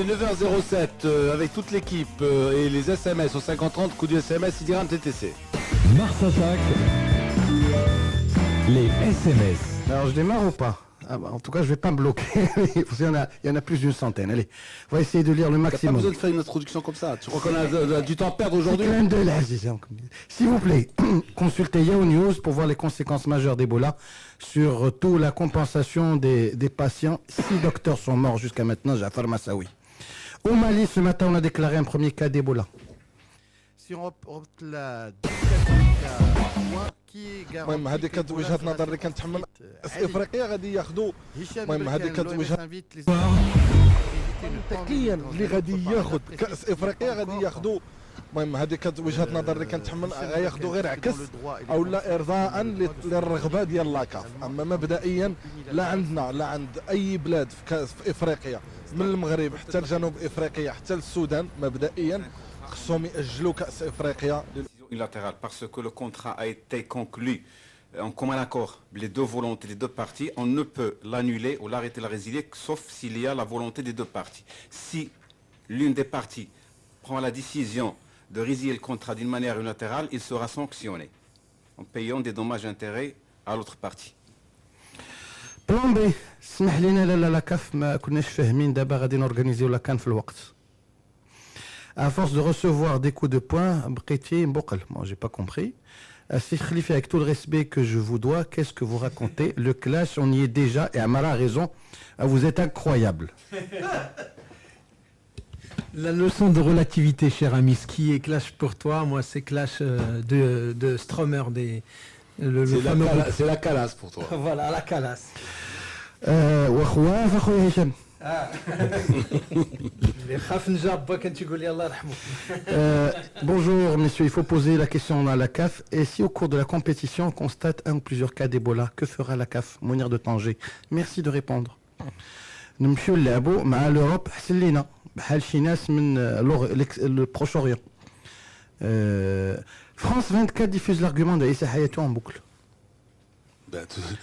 est 9h07 avec toute l'équipe et les SMS au 5030, coup du SMS, Idiram TTC. Mars Attack, les SMS. Alors je démarre ou pas? En tout cas, je ne vais pas me bloquer. Il y en a plus d'une centaine. Allez, on va essayer de lire le maximum. T'as pas besoin de faire une introduction comme ça. Tu crois qu'on a du temps à perdre aujourd'hui? S'il vous plaît, consultez Yahoo News pour voir les conséquences majeures d'Ebola, surtout la compensation des patients. 6 docteurs sont morts jusqu'à maintenant, Jafar Massaoui. Au Mali, ce matin, on a déclaré un premier cas d'Ebola. Si on reporte la المهم هذه كانت وجهة نظر اللي كنتحمل افريقيا غادي ياخذوا المهم هذه كانت وجهة منطقيا اللي غادي ياخذ كأس افريقيا غادي ياخذوا المهم هذه كانت وجهة نظر اللي كنتحمل غياخذوا غير عكس او لا ارضاء للرغبه ديال لاكاف. اما مبدئيا لا عندنا لا عند اي بلاد في افريقيا من المغرب حتى لجنوب افريقيا حتى للسودان مبدئيا خصهم ياجلوا كأس افريقيا unilatérale parce que le contrat a été conclu en commun accord, les deux volontés des deux parties, on ne peut l'annuler ou l'arrêter, la résilier, sauf s'il y a la volonté des deux parties. Si l'une des parties prend la décision de résilier le contrat d'une manière unilatérale, il sera sanctionné en payant des dommages-intérêts à l'autre partie. Plan B, سمح لنا لا كاف ما كناش فاهمين دابا غادي نورغانيزيو لا كان في الوقت. À force de recevoir des coups de poing, moi j'ai pas compris. Si Khalifa, avec tout le respect que je vous dois, qu'est-ce que vous racontez? Le clash, on y est déjà, et Amara a raison, vous êtes incroyable. La leçon de relativité, cher ami, ce qui est clash pour toi, moi c'est clash de Stromer. C'est la calasse pour toi. Voilà, la calasse. Bonjour messieurs, il faut poser la question à la CAF. Et si au cours de la compétition on constate un ou plusieurs cas d'Ebola, que fera la CAF? Mounir de Tanger, merci de répondre. Monsieur Labo, l'Europe, c'est l'ENA, le Proche-Orient. France 24 diffuse l'argument de Issa Hayatou en boucle.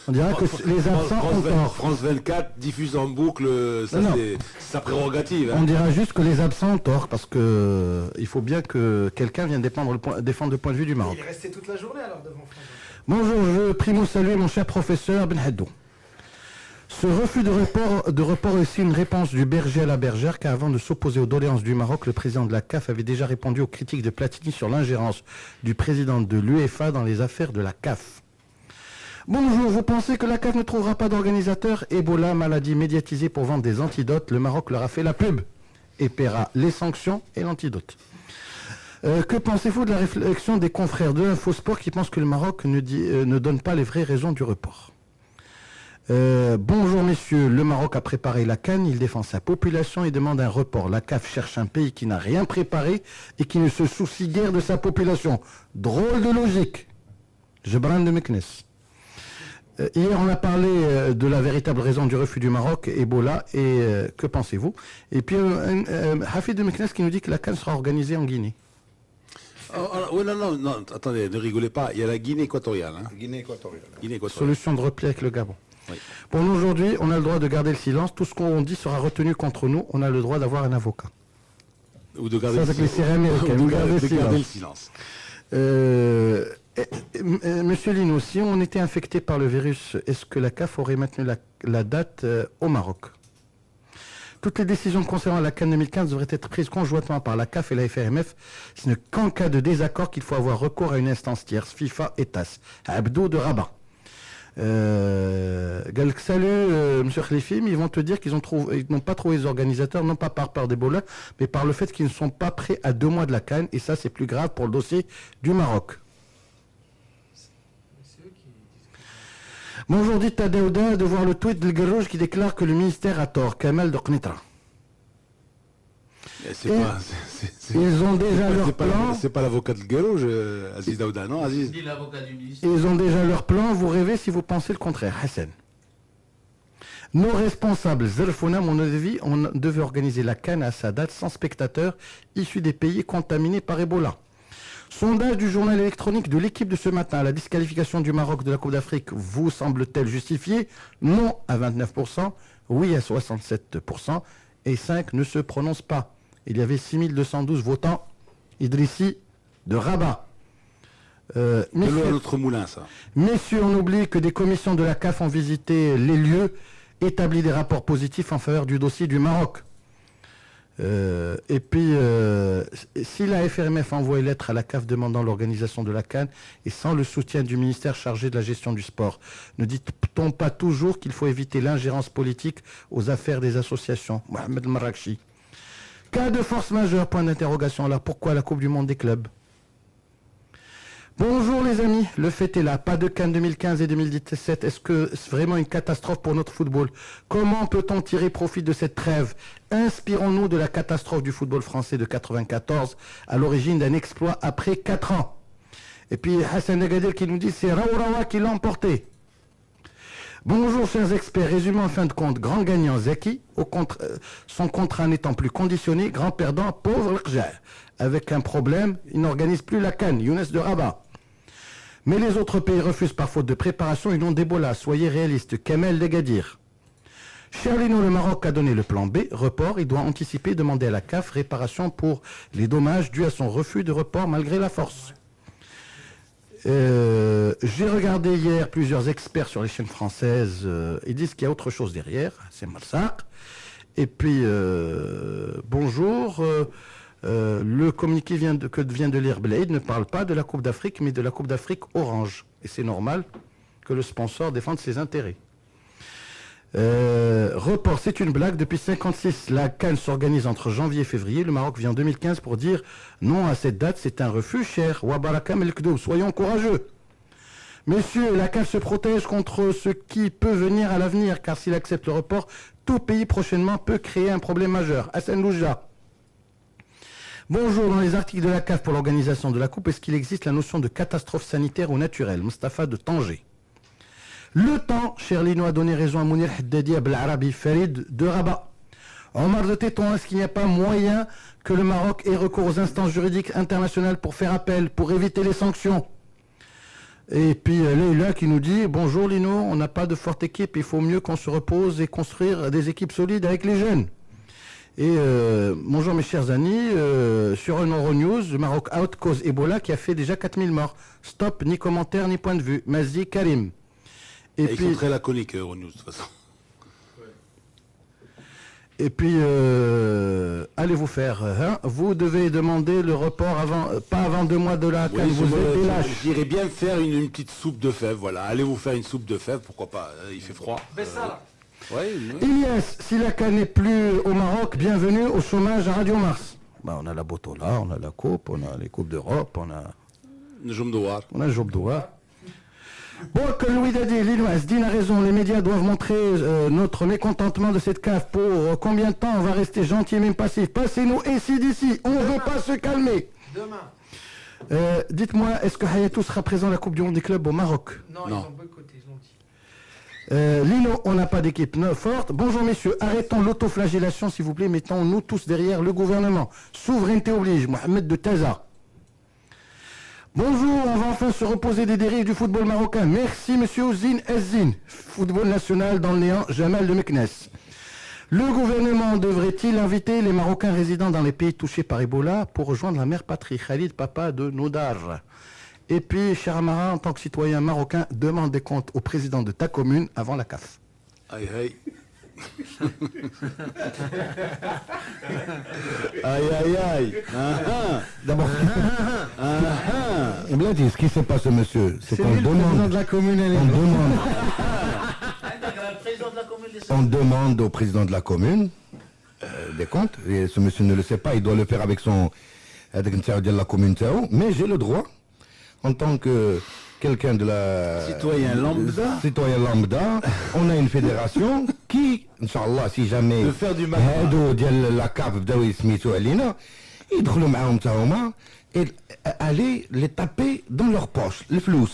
On dirait que les absents ont tort. France 24 diffuse en boucle, ça c'est sa prérogative. On dira juste que les absents ont tort parce que il faut bien que quelqu'un vienne défendre le point de vue du Maroc. Il est resté toute la journée alors devant France 24. Bonjour, je prie mon salut mon cher professeur Ben Haddou. Ce refus de report est aussi une réponse du berger à la bergère, car avant de s'opposer aux doléances du Maroc, le président de la CAF avait déjà répondu aux critiques de Platini sur l'ingérence du président de l'UEFA dans les affaires de la CAF. Bonjour, vous pensez que la CAF ne trouvera pas d'organisateur? Ebola, maladie médiatisée pour vendre des antidotes, le Maroc leur a fait la pub et paiera les sanctions et l'antidote. Que pensez-vous de la réflexion des confrères de Infosport qui pensent que le Maroc ne donne pas les vraies raisons du report? Bonjour messieurs, le Maroc a préparé la CAN, il défend sa population et demande un report. La CAF cherche un pays qui n'a rien préparé et qui ne se soucie guère de sa population. Drôle de logique. Gebran de Meknes. Hier, on a parlé de la véritable raison du refus du Maroc, Ebola, et que pensez-vous? Et puis, Hafid de Meknes qui nous dit que la CAN sera organisée en Guinée. Oui, non, attendez, ne rigolez pas, il y a la Guinée équatoriale. Hein. Guinée équatoriale. Solution de repli avec le Gabon. Oui. Pour nous, aujourd'hui, on a le droit de garder le silence. Tout ce qu'on dit sera retenu contre nous. On a le droit d'avoir un avocat. Ou de garder le silence. Monsieur Lino, si on était infecté par le virus, est-ce que la CAF aurait maintenu la date au Maroc? Toutes les décisions concernant la CAN 2015 devraient être prises conjointement par la CAF et la FRMF. Ce n'est qu'en cas de désaccord qu'il faut avoir recours à une instance tierce, FIFA et TAS. Abdou de Rabat. Salut, monsieur Khalifim, ils vont te dire qu'ils n'ont pas trouvé les organisateurs, non pas par peur d'Ebola, mais par le fait qu'ils ne sont pas prêts à 2 mois de la CAN, et ça c'est plus grave pour le dossier du Maroc. Bonjour, dites à Daouda de voir le tweet de Garouj qui déclare que le ministère a tort. Kamal de Qnitra. Ils ont déjà leur plan. C'est pas l'avocat de Garouj, Aziz Daouda, non Aziz? Ils ont déjà leur plan. Vous rêvez si vous pensez le contraire. Hassan. Nos responsables, Zerfouna, mon avis, on devait organiser la CAN à sa date sans spectateurs issus des pays contaminés par Ebola. Sondage du journal électronique de l'équipe de ce matin. La disqualification du Maroc de la Coupe d'Afrique vous semble-t-elle justifiée? Non à 29%, oui à 67% et 5 ne se prononcent pas. Il y avait 6212 votants. Idrissi de Rabat. L'autre moulin, ça. Messieurs, on oublie que des commissions de la CAF ont visité les lieux, établi des rapports positifs en faveur du dossier du Maroc. Et puis, si la FRMF envoie une lettre à la CAF demandant l'organisation de la CAN et sans le soutien du ministère chargé de la gestion du sport, ne dit-on pas toujours qu'il faut éviter l'ingérence politique aux affaires des associations? Mohamed Marrakchi. Cas de force majeure, point d'interrogation. Alors pourquoi la Coupe du Monde des clubs? Bonjour les amis, le fait est là, pas de CAN 2015 et 2017, est-ce que c'est vraiment une catastrophe pour notre football? Comment peut-on tirer profit de cette trêve? Inspirons-nous de la catastrophe du football français de 94, à l'origine d'un exploit après 4 ans. Et puis Hassan Agadir qui nous dit c'est Raourawa qui l'a emporté. Bonjour chers experts, résumons en fin de compte, grand gagnant Zeki, son contrat n'étant plus conditionné, grand perdant pauvre Rja. Avec un problème, il n'organise plus la CAN, Younes de Rabat. Mais les autres pays refusent par faute de préparation et non d'Ebola. Soyez réalistes. Kamel Degadir. Cherlino, le Maroc a donné le plan B, report. Il doit anticiper, demander à la CAF réparation pour les dommages dus à son refus de report malgré la force. J'ai regardé hier plusieurs experts sur les chaînes françaises. Ils disent qu'il y a autre chose derrière. C'est Marsaq. Et puis, bonjour. Le communiqué que vient de lire Blade ne parle pas de la Coupe d'Afrique, mais de la Coupe d'Afrique Orange. Et c'est normal que le sponsor défende ses intérêts. Report, c'est une blague. Depuis 1956, la CAN s'organise entre janvier et février. Le Maroc vient en 2015 pour dire non à cette date, c'est un refus cher. Wabarakam el Kdou, soyons courageux. Messieurs, la CAN se protège contre ce qui peut venir à l'avenir, car s'il accepte le report, tout pays prochainement peut créer un problème majeur. Hassan Louja. Bonjour, dans les articles de la CAF pour l'organisation de la Coupe, est-ce qu'il existe la notion de catastrophe sanitaire ou naturelle? Mustafa de Tanger. Le temps, Cherlino a donné raison à Mounir Haddadi Abel Arabi, Farid de Rabat. Omar de Téton, est-ce qu'il n'y a pas moyen que le Maroc ait recours aux instances juridiques internationales pour faire appel, pour éviter les sanctions? Et puis Leïla qui nous dit, bonjour Lino, on n'a pas de forte équipe, il faut mieux qu'on se repose et construire des équipes solides avec les jeunes. Et bonjour mes chers amis, sur Euronews, le Maroc out cause Ebola qui a fait déjà 4000 morts. Stop, ni commentaire, ni point de vue. Mazi Karim. Et puis, ils sont très laconiques, Euronews, de toute façon. Et puis, allez vous faire. Hein, vous devez demander le report pas avant 2 mois de la CAN. Oui, j'irais bien faire une petite soupe de fèves, voilà. Allez vous faire une soupe de fèves, pourquoi pas, il fait froid. Ouais, Ilyes, si la CAN n'est plus au Maroc, bienvenue au chômage à Radio Mars. Bah, on a la Botola, on a la Coupe, on a les Coupes d'Europe, on a le Job Douar. On a le Job Douar. Bon, que Louis Dadi, Linoise, Dine a raison, les médias doivent montrer notre mécontentement de cette CAF. Pour combien de temps on va rester gentil et même passif? Passez-nous ici d'ici, on ne veut pas se calmer. Demain. Dites-moi, est-ce que Hayatou sera présent à la Coupe du Monde des clubs au Maroc? Non, ils ont boycotté, ils l'ont dit. Lino, on n'a pas d'équipe forte. Bonjour messieurs, arrêtons l'autoflagellation s'il vous plaît, mettons-nous tous derrière le gouvernement. Souveraineté oblige, Mohamed de Taza. Bonjour, on va enfin se reposer des dérives du football marocain. Merci monsieur Ouzine Ezzine. Football national dans le néant, Jamal de Meknes. Le gouvernement devrait-il inviter les Marocains résidant dans les pays touchés par Ebola pour rejoindre la mère patrie? Khalid Papa de Noudar. Et puis, cher Amara, en tant que citoyen marocain, demande des comptes au président de ta commune avant la CAF. Aïe, aïe. Aïe, aïe, aïe. D'abord, ce qui se passe, monsieur, c'est qu'on demande... de la commune, on demande au président de la commune des comptes. Et ce monsieur ne le sait pas, il doit le faire avec son... de la commune. Mais j'ai le droit, en tant que quelqu'un de la... Citoyen lambda, on a une fédération qui, Inch'Allah, si jamais... De faire du mal. La CAF, ils et aller les taper dans leur poche, les flous.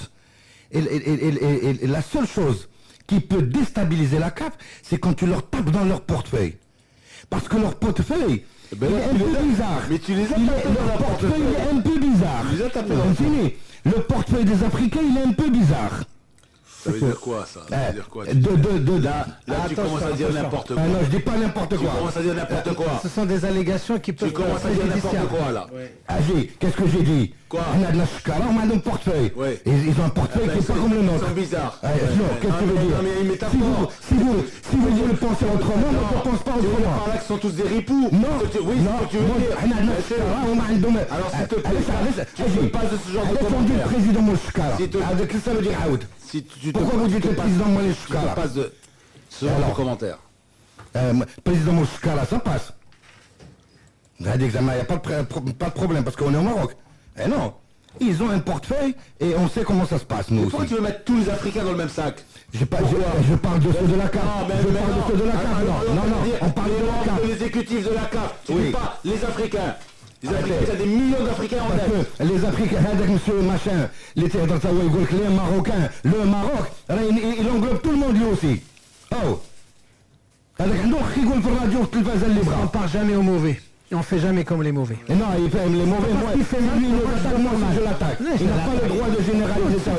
Et la seule chose qui peut déstabiliser la CAF, c'est quand tu leur tapes dans leur portefeuille. Parce que leur portefeuille, il est un peu bizarre. Mais tu les as tapés dans leur portefeuille est un peu bizarre. Tu les as tapés dans le portefeuille des Africains, il est un peu bizarre. Ça veut dire quoi, ça? Ça veut dire quoi? Là, Tu commences à dire n'importe quoi. non, je dis pas n'importe Tu quoi. commences à dire n'importe quoi. Ce sont des allégations qui peuvent Tu commences à dire n'importe quoi, là. Agi, qu'est-ce que j'ai dit? Quoi? On a de la shkara, on a un portefeuille. Ouais. Ils ont un portefeuille qui n'est pas comme le nôtre. C'est bizarre. Non, qu'est-ce que tu veux dire? Non, mais il y a une métaphore. Si vous voulez penser autrement, moi je ne pense pas Tu veux dire autrement. par là que ce sont tous des ripoux? Non, Oui, non, ce que tu veux dire. on a de la shkara, on a un domaine. Alors, s'il te plaît, tu Agi, fais pas de ce genre de défendu le commentaires. président Mouchkara. Si tu- Qu'est-ce que ça veut dire, Aoud? Si tu te Pourquoi vous dites le président tu te Mouchkara? passes de ce genre de commentaires. Président Mouchkara, ça passe. Il n'y a pas de problème parce qu'on est au Maroc. Eh non, ils ont un portefeuille et on sait comment ça se passe, nous Pourquoi aussi. tu veux mettre tous les Africains dans le même sac? Je parle de ceux de la CAF. Je parle de ceux de la CAF. Non, on parle de la CAF. L'exécutif de la CAF. Tu Oui. dis pas les Africains. Les Africains, il y a des millions d'Africains en Parce tête. que les Africains, avec monsieur machin, les Marocains, le Maroc, il englobe tout le monde lui aussi. Oh. Avec un autre qui gueule pour la radio, tu le fais les On bras. part jamais aux mauvais. Et on fait jamais comme les mauvais. Et non, il fait les mauvais, moi, il fait lui, il attaque, moi aussi je l'attaque. Il n'a pas le droit de généraliser ça.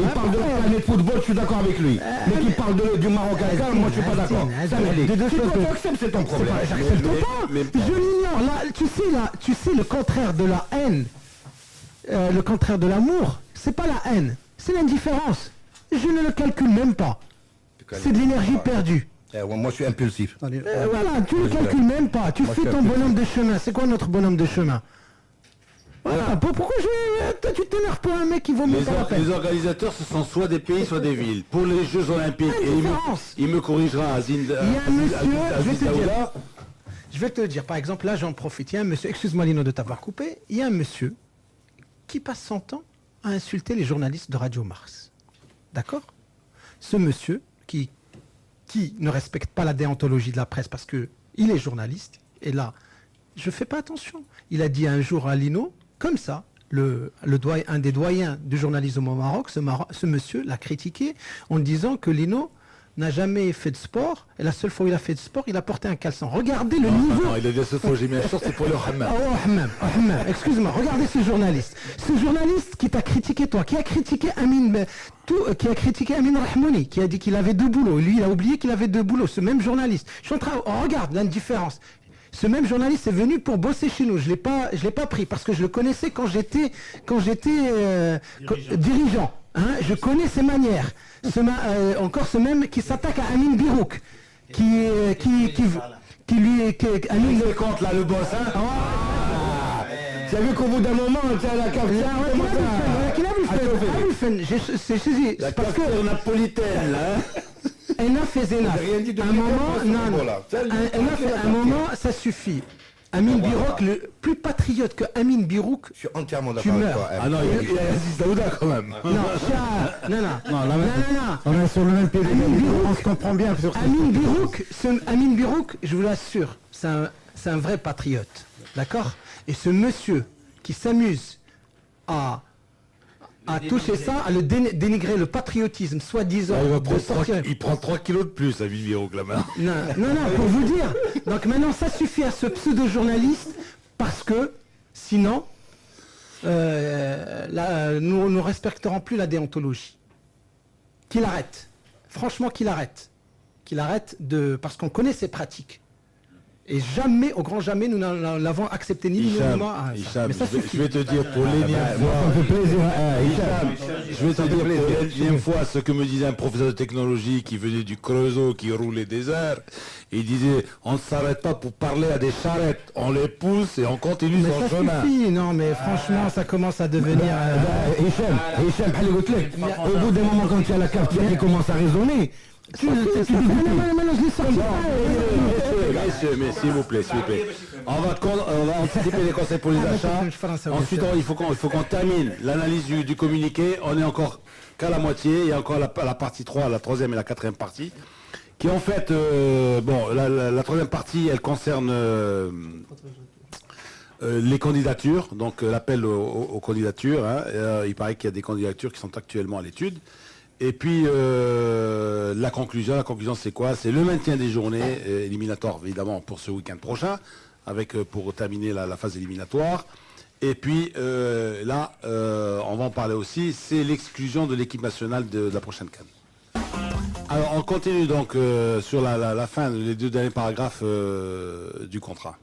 Il parle de la planète football, je suis d'accord avec lui. Mais qu'il parle du Maroc à Ghana, moi je suis pas d'accord. Ça me dit. Si toi tu acceptes, c'est ton problème. J'accepte pas. Je l'ignore. Là, tu sais le contraire de la haine, le contraire de l'amour, c'est pas la haine, c'est l'indifférence. Je ne le calcule même pas. C'est de l'énergie perdue. Moi je suis impulsif. Voilà, tu ne le calcules même pas. Tu fais ton bonhomme de chemin. C'est quoi notre bonhomme de chemin? Voilà. Pourquoi toi, tu t'énerves pour un mec qui vaut même pas la peine? Les organisateurs, ce sont soit des pays, soit des villes. Pour les Jeux Olympiques, et il me corrigera, Aziz. Il y a un monsieur, je vais te dire, par exemple, là j'en profite, il y a un monsieur, excuse-moi Lino de t'avoir coupé, il y a un monsieur qui passe son temps à insulter les journalistes de Radio Mars. D'accord? Ce monsieur qui ne respecte pas la déontologie de la presse parce qu'il est journaliste, et là, je fais pas attention. Il a dit un jour à Lino, comme ça, un des doyens du journalisme au Maroc, ce monsieur l'a critiqué en disant que Lino n'a jamais fait de sport, et la seule fois où il a fait de sport, il a porté un caleçon. Regardez le niveau... Non, il a dit cette fois, j'ai mis un short, c'est pour le hammam. Oh, hammam, excuse-moi, regardez ce journaliste. Ce journaliste qui t'a critiqué toi, qui a critiqué Amin Rahmouni, qui a dit qu'il avait 2 boulots. Lui, il a oublié qu'il avait 2 boulots. Ce même journaliste. Je suis en train... regarde l'indifférence. Ce même journaliste est venu pour bosser chez nous. Je l'ai pas pris parce que je le connaissais quand j'étais dirigeant. Hein, je connais ses manières. Encore ce même qui s'attaque à Amin Birouk, qui lui Amin le compte là, le boss, hein. Tu as vu qu'au bout d'un moment, tu as la carte. La cafetière napolitaine, là. Un moment, ça suffit. Amin Birouk, le plus patriote que Amin Birouk, Je suis entièrement tu d'accord avec meurs. toi. Ah non, il y a Aziz Daouda quand même. Non. On est sur le même pied d'égalité, on se comprend bien sur ça. Amin Birouk, je vous l'assure, c'est un vrai patriote. D'accord? Et ce monsieur qui s'amuse à toucher ça, à le dénigrer le patriotisme, soi-disant. Il prend 3 kilos de plus à Villeviro que la main. Non, pour vous dire. Donc maintenant, ça suffit à ce pseudo-journaliste parce que sinon, nous ne respecterons plus la déontologie. Qu'il arrête. Franchement, qu'il arrête. Parce qu'on connaît ses pratiques. Et jamais, au grand jamais, nous l'avons accepté ni lui ni moi. Hicham, Mais ça suffit. je vais te dire pour l'énième fois. Ça me fait plaisir. Je vais te dire pour l'énième fois ce que me disait un professeur de technologie qui venait du Creusot, qui roulait des airs. Il disait, on ne s'arrête pas pour parler à des charrettes, on les pousse et on continue Mais son ça chemin. suffit, non mais franchement ça commence à devenir... Hicham, au bout d'un moment, quand tu as la cafetière qui commence à résonner, Messieurs, s'il vous plaît. On va anticiper les conseils pour les achats. Ensuite, il faut qu'on termine l'analyse du communiqué. On est encore qu'à la moitié. Il y a encore la partie 3, la troisième et la quatrième partie. Qui en fait, la troisième partie, elle concerne les candidatures. Donc l'appel aux candidatures. Hein. Il paraît qu'il y a des candidatures qui sont actuellement à l'étude. Et puis la conclusion c'est quoi? C'est le maintien des journées éliminatoires évidemment pour ce week-end prochain, avec pour terminer la phase éliminatoire. Et puis là, on va en parler aussi, c'est l'exclusion de l'équipe nationale de la prochaine CAN. Alors on continue donc sur la fin, les 2 derniers paragraphes du contrat.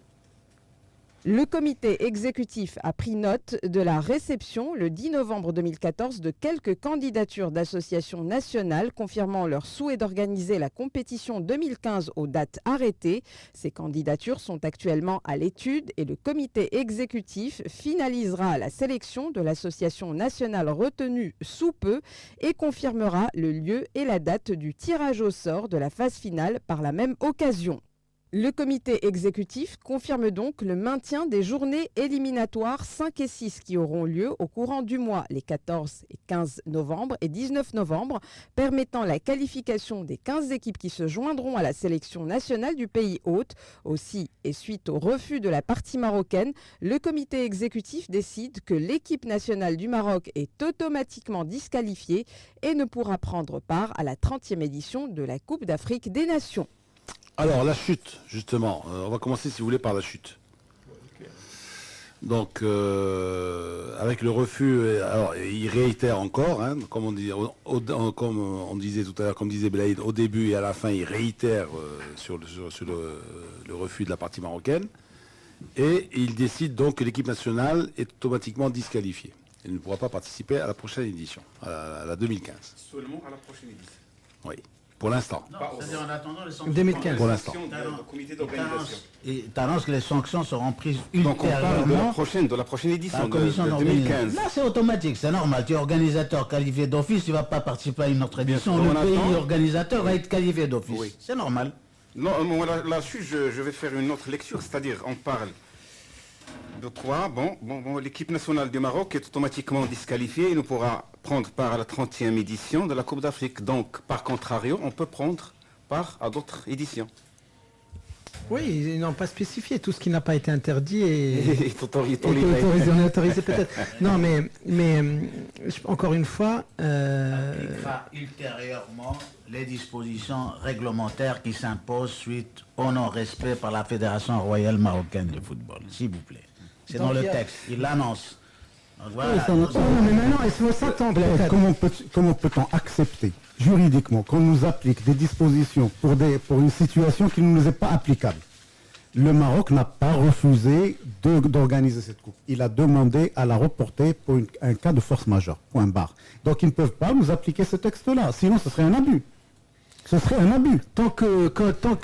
Le comité exécutif a pris note de la réception le 10 novembre 2014 de quelques candidatures d'associations nationales confirmant leur souhait d'organiser la compétition 2015 aux dates arrêtées. Ces candidatures sont actuellement à l'étude et le comité exécutif finalisera la sélection de l'association nationale retenue sous peu et confirmera le lieu et la date du tirage au sort de la phase finale par la même occasion. Le comité exécutif confirme donc le maintien des journées éliminatoires 5 et 6 qui auront lieu au courant du mois les 14 et 15 novembre et 19 novembre, permettant la qualification des 15 équipes qui se joindront à la sélection nationale du pays hôte. Aussi, et suite au refus de la partie marocaine, le comité exécutif décide que l'équipe nationale du Maroc est automatiquement disqualifiée et ne pourra prendre part à la 30e édition de la Coupe d'Afrique des Nations. Alors la chute, justement, on va commencer si vous voulez par la chute. Donc avec le refus, alors il réitère encore, hein, comme on dit, comme on disait tout à l'heure, comme disait Belaïd, au début et à la fin, il réitère sur le refus de la partie marocaine, et il décide donc que l'équipe nationale est automatiquement disqualifiée. Elle ne pourra pas participer à la prochaine édition, à la 2015. Seulement à la prochaine édition. Oui. Pour l'instant. C'est-à-dire en attendant les sanctions. 2015. Pour l'instant. Et t'annonces que les sanctions seront prises Donc on parle ultérieurement. de la prochaine édition Par la commission de 2015. Là, c'est automatique, c'est normal. Tu es organisateur qualifié d'office, tu ne vas pas participer à une autre édition. Le pays organisateur va être qualifié d'office. Oui. C'est normal. Non, moi, la chute, je vais faire une autre lecture, c'est-à-dire on parle de quoi l'équipe nationale du Maroc est automatiquement disqualifiée et ne pourra prendre part à la 30e édition de la Coupe d'Afrique. Donc, par contrario, on peut prendre part à d'autres éditions. Oui, ils n'ont pas spécifié tout ce qui n'a pas été interdit est autorisé. On est autorisé peut-être. Non, mais encore une fois... appliquera ultérieurement les dispositions réglementaires qui s'imposent suite au non-respect par la Fédération royale marocaine de football. S'il vous plaît. C'est dans le texte. Il l'annonce. Voilà. mais maintenant, il faut s'attendre. Comment peut-on accepter juridiquement qu'on nous applique des dispositions pour une situation qui ne nous est pas applicable? Le Maroc n'a pas refusé d'organiser cette coupe. Il a demandé à la reporter pour un cas de force majeure. Point barre. Donc ils ne peuvent pas nous appliquer ce texte-là. Sinon, ce serait un abus. Ce serait un abus. Tant que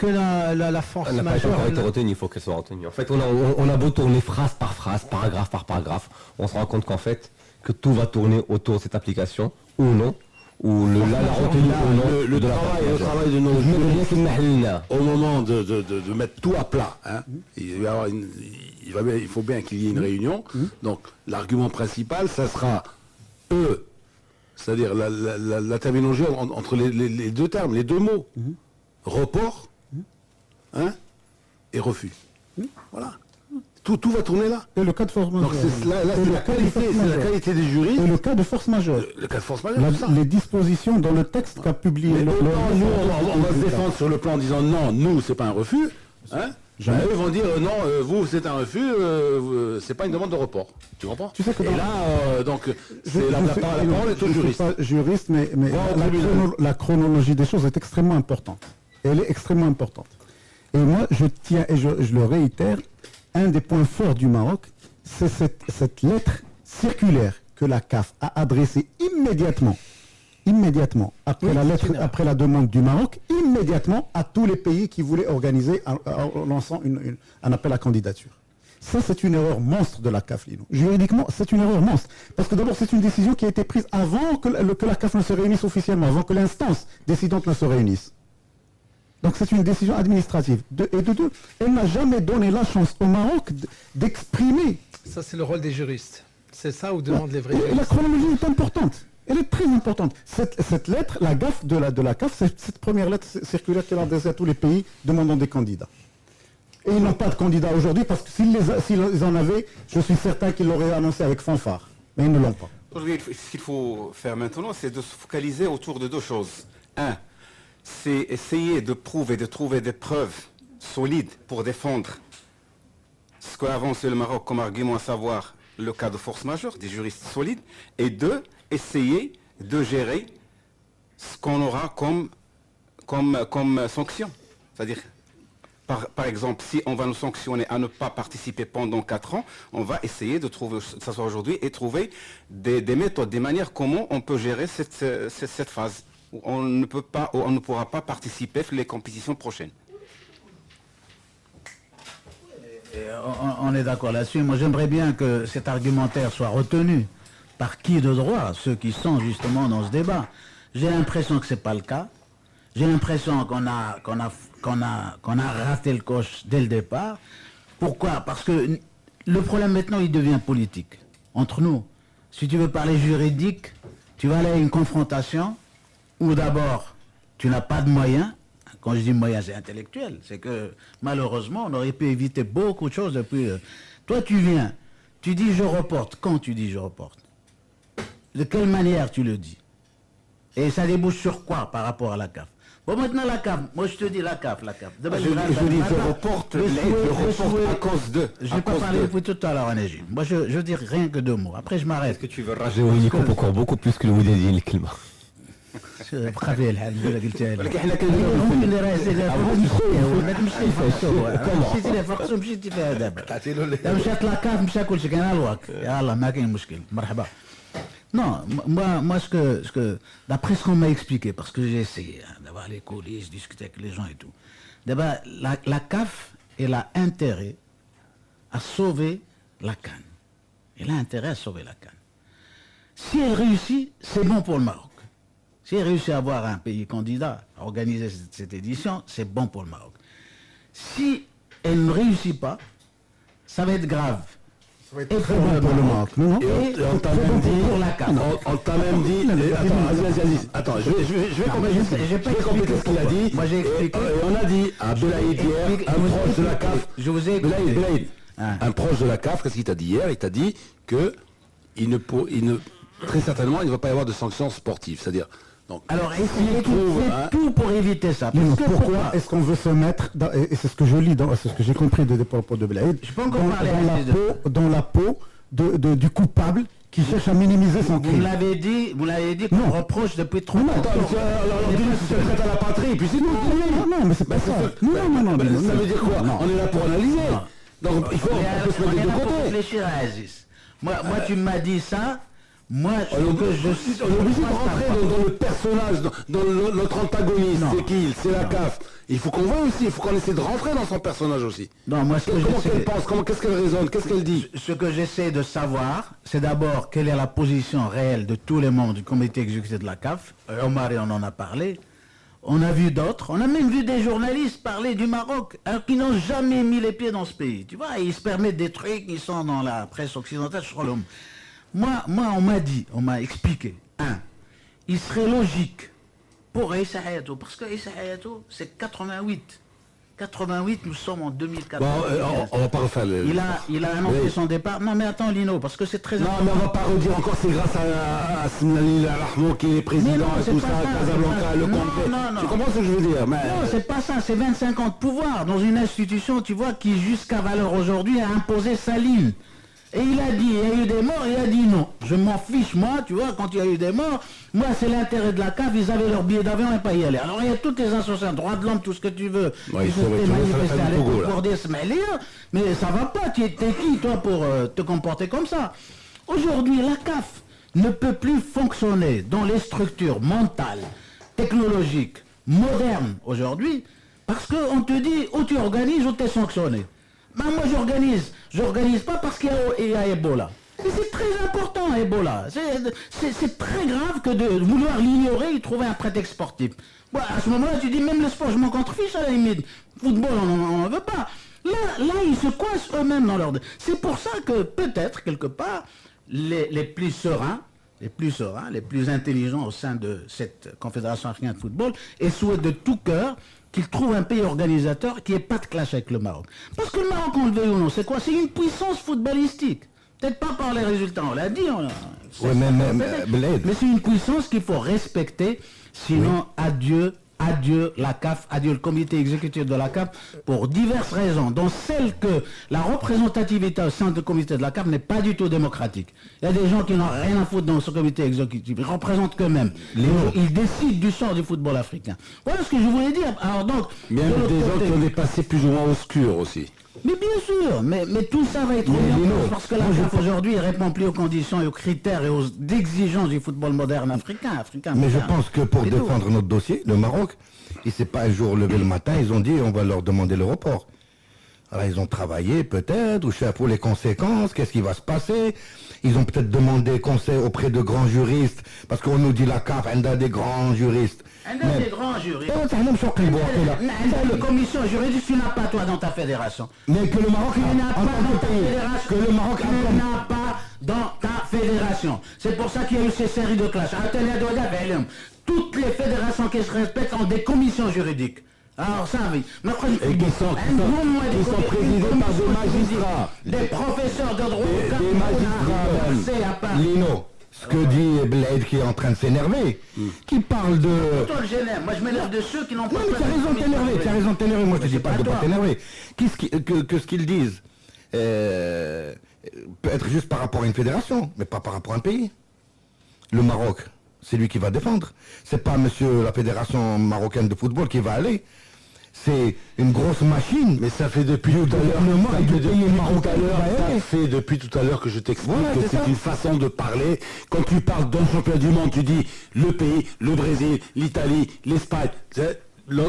la force majeure... Elle n'a pas encore été retenue, il faut qu'elle soit retenue. En fait, on a beau tourner phrase par phrase, paragraphe par paragraphe, on se rend compte qu'en fait, que tout va tourner autour de cette application, ou non, ou la retenue ou non. Le travail de nos juristes, au moment de mettre tout à plat, hein, il faut bien qu'il y ait une réunion. Donc, l'argument principal, ça sera eux. C'est-à-dire la terminologie entre les deux termes, les deux mots. Report, hein, et refus. Voilà. Tout va tourner là. Et le cas de force majeure. Donc c'est la qualité des juristes. Et le cas de force majeure. Le cas de force majeure, les dispositions dans le texte qu'a publié... Nous, on va se défendre sur le plan en disant non, nous, c'est pas un refus. Hein. Eux vont dire non, vous c'est un refus, c'est pas une demande de report. Tu comprends? Tu sais que et là, donc, la parole est au juriste. Je ne suis pas juriste, mais la chronologie des choses est extrêmement importante. Elle est extrêmement importante. Et moi, je tiens, et je le réitère, un des points forts du Maroc, c'est cette lettre circulaire que la CAF a adressée immédiatement après la demande du Maroc, immédiatement à tous les pays qui voulaient organiser en lançant un appel à candidature. Ça, c'est une erreur monstre de la CAF, Lino. Juridiquement, c'est une erreur monstre. Parce que d'abord, c'est une décision qui a été prise avant que la CAF ne se réunisse officiellement, avant que l'instance décidante ne se réunisse. Donc c'est une décision administrative. Et de deux, elle n'a jamais donné la chance au Maroc d'exprimer. Ça, c'est le rôle des juristes. C'est ça où demandent les vrais juristes. La chronologie est importante. Elle est très importante. Cette lettre, la gaffe de la CAF, c'est cette première lettre circulaire qu'elle a adressée à tous les pays demandant des candidats. Et ils n'ont pas de candidats aujourd'hui parce que s'ils en avaient, je suis certain qu'ils l'auraient annoncé avec fanfare. Mais ils ne l'ont pas. Aujourd'hui, ce qu'il faut faire maintenant, c'est de se focaliser autour de deux choses. Un, c'est essayer de trouver des preuves solides pour défendre ce qu'a avancé le Maroc comme argument, à savoir le cas de force majeure, des juristes solides, et deux, essayer de gérer ce qu'on aura comme sanction. C'est-à-dire, par exemple, si on va nous sanctionner à ne pas participer pendant 4 ans, on va essayer de trouver, ça soit aujourd'hui, et trouver des méthodes, des manières comment on peut gérer cette phase où on ne peut pas, où on ne pourra pas participer aux les compétitions prochaines. On est d'accord là-dessus. Moi, j'aimerais bien que cet argumentaire soit retenu par qui de droit, ceux qui sont justement dans ce débat. J'ai l'impression que ce n'est pas le cas. J'ai l'impression qu'on a raté le coche dès le départ. Pourquoi? Parce que le problème maintenant, il devient politique. Entre nous, si tu veux parler juridique, tu vas aller à une confrontation où d'abord, tu n'as pas de moyens. Quand je dis moyens, c'est intellectuel. C'est que malheureusement, on aurait pu éviter beaucoup de choses depuis... Toi, tu viens, tu dis je reporte. Quand tu dis je reporte? De quelle manière tu le dis? Et ça débouche sur quoi par rapport à la CAF? Bon, maintenant la CAF, moi je te dis la CAF. Je dis je reporte à cause de... Je n'ai pas parlé depuis tout à l'heure en Égypte. Moi je dis rien que 2 mots. Après je m'arrête. Est-ce que tu veux rager au Nico encore beaucoup plus que le Moudédi, le climat? بخافي الحال اللي قلتها لي ولكن حنا ممكن اللي راه مشيتي فيها مشيتي فيها دابا مشات لاكاف مشى كلشي كاين الواك يلاه ما كاين مشكل مرحبا. Non, moi d'après ce qu'on m'a expliqué, parce que j'ai essayé d'avoir les coulisses, discuter avec les gens et tout, d'abord la CAF, elle a intérêt à sauver la CAN. Elle a intérêt à sauver la CAN. Si elle réussit, c'est bon pour le Maroc. Si elle réussit à avoir un pays candidat à organiser cette édition, c'est bon pour le Maroc. Si elle ne réussit pas, ça va être grave. Ça va être très bon pour le Maroc. Et on t'a même dit... On t'a même dit... Attends, je vais compléter ce qu'il a dit. Moi j'ai expliqué. On a dit à Belaïd hier, un proche de la CAF... Je vous ai expliqué. Belaïd, un proche de la CAF, qu'est-ce qu'il t'a dit hier? Il t'a dit que très certainement, il ne va pas y avoir de sanctions sportives. C'est-à-dire... Donc, alors, essayez tout pour éviter ça. Pourquoi est-ce qu'on veut se mettre, et c'est ce que je lis, c'est ce que j'ai compris des propos de Belaïd, dans la peau du coupable qui cherche à minimiser son crime. Vous l'avez dit qu'on reproche depuis trop longtemps. Alors, c'est prêt à la patrie, puis c'est non, mais c'est pas ça. Non, ça veut dire quoi? On est là pour analyser. Donc, il faut se mettre de côté. Réfléchir à Aziz. Moi, tu m'as dit ça. Moi, on est obligé de rentrer dans le personnage, dans notre antagoniste. C'est qui? C'est la CAF. Il faut qu'on voit aussi, il faut qu'on essaie de rentrer dans son personnage aussi. Non, moi, comment qu'elle pense, qu'est-ce qu'elle raisonne, qu'est-ce qu'elle dit? Ce que j'essaie de savoir, c'est d'abord quelle est la position réelle de tous les membres du comité exécutif de la CAF. Omar, on en a parlé. On a vu d'autres, on a même vu des journalistes parler du Maroc, alors qu'ils n'ont jamais mis les pieds dans ce pays. Tu vois, ils se permettent des trucs, ils sont dans la presse occidentale sur l'homme. Moi, on m'a dit, on m'a expliqué, il serait logique pour Issa Hayatou, parce que Issa Hayatou, c'est 88. 88, nous sommes en 2014. Bon, on va pas refaire le... Il a annoncé son départ. Non, mais attends, Lino, parce que c'est très important. Non, mais on va pas redire encore, c'est grâce à Sinali Rahmo qui est président et tout ça, Casablanca, le complet. Tu comprends ce que je veux dire? Non, c'est pas ça, c'est 25 ans de pouvoir dans une institution, tu vois, qui jusqu'à valeur aujourd'hui a imposé sa ligne. Et il a dit, il y a eu des morts, il a dit non. Je m'en fiche, moi, tu vois, quand il y a eu des morts, moi, c'est l'intérêt de la CAF, ils avaient leur billet d'avion et pas y aller. Alors, il y a toutes les associations, droits de l'homme, tout ce que tu veux. Ouais, ils étaient manifestés à l'époque pour dire mais ça va pas, t'es qui, toi, pour te comporter comme ça? Aujourd'hui, la CAF ne peut plus fonctionner dans les structures mentales, technologiques, modernes, aujourd'hui, parce qu'on te dit, ou tu organises, ou tu es sanctionné. Ben moi j'organise pas parce qu'il y a Ebola. Et c'est très important Ebola. C'est très grave que de vouloir l'ignorer et trouver un prétexte sportif. Bon, à ce moment-là tu dis même le sport je m'en contrefiche à la limite. Football on n'en veut pas. Là ils se coincent eux-mêmes dans leur... C'est pour ça que peut-être quelque part les plus sereins, les plus intelligents au sein de cette Confédération africaine de football et souhaitent de tout cœur qu'il trouve un pays organisateur qui n'ait pas de clash avec le Maroc. Parce que le Maroc, on le veut ou non, c'est quoi? C'est une puissance footballistique. Peut-être pas par les résultats, on l'a dit. Mais c'est une puissance qu'il faut respecter, sinon adieu adieu la CAF, adieu le comité exécutif de la CAF pour diverses raisons, dont celle que la représentativité au sein du comité de la CAF n'est pas du tout démocratique. Il y a des gens qui n'ont rien à foutre dans ce comité exécutif, ils représentent qu'eux-mêmes. Ils décident du sort du football africain. Voilà ce que je voulais dire. Alors donc, il y a des gens qui ont des passés plus ou moins obscurs aussi. Mais bien sûr, mais tout ça va être mis en place parce que la CAF aujourd'hui ne répond plus aux conditions et aux critères et aux exigences du football moderne africain. Mais je pense que pour défendre notre dossier, le Maroc, il ne s'est pas un jour levé le matin, ils ont dit on va leur demander le report. Alors ils ont travaillé peut-être, ou je sais pour les conséquences, qu'est-ce qui va se passer. Ils ont peut-être demandé conseil auprès de grands juristes, parce qu'on nous dit la CAF, elle a des grands juristes. Elle a des grands juristes. La commission juridique, tu n'as pas toi dans ta fédération. Mais que le Maroc n'a pas dans ta fédération. Que le Maroc n'a pas dans ta fédération. C'est pour ça qu'il y a eu ces séries de clashs. Toutes les fédérations qui se respectent ont des commissions juridiques. Alors ça, oui. Et qui sont présidés par des magistrats. Des professeurs de droit. Des magistrats. Lino, ce que dit Bled qui est en train de s'énerver, qui parle de... Toi, je m'énerve. Moi, je m'énerve de ceux qui n'ont pas... Non, mais tu as raison de t'énerver, tu as raison de t'énerver. Moi, je te dis pas de pas t'énerver. Que ce qu'ils disent peut être juste par rapport à une fédération, mais pas par rapport à un pays. Le Maroc, c'est lui qui va défendre. C'est pas monsieur la fédération marocaine de football qui va aller. C'est une grosse machine. Mais ça fait depuis tout à l'heure que je t'explique que c'est une façon de parler. Quand tu parles d'un championnat du monde, tu dis le pays, le Brésil, l'Italie, l'Espagne.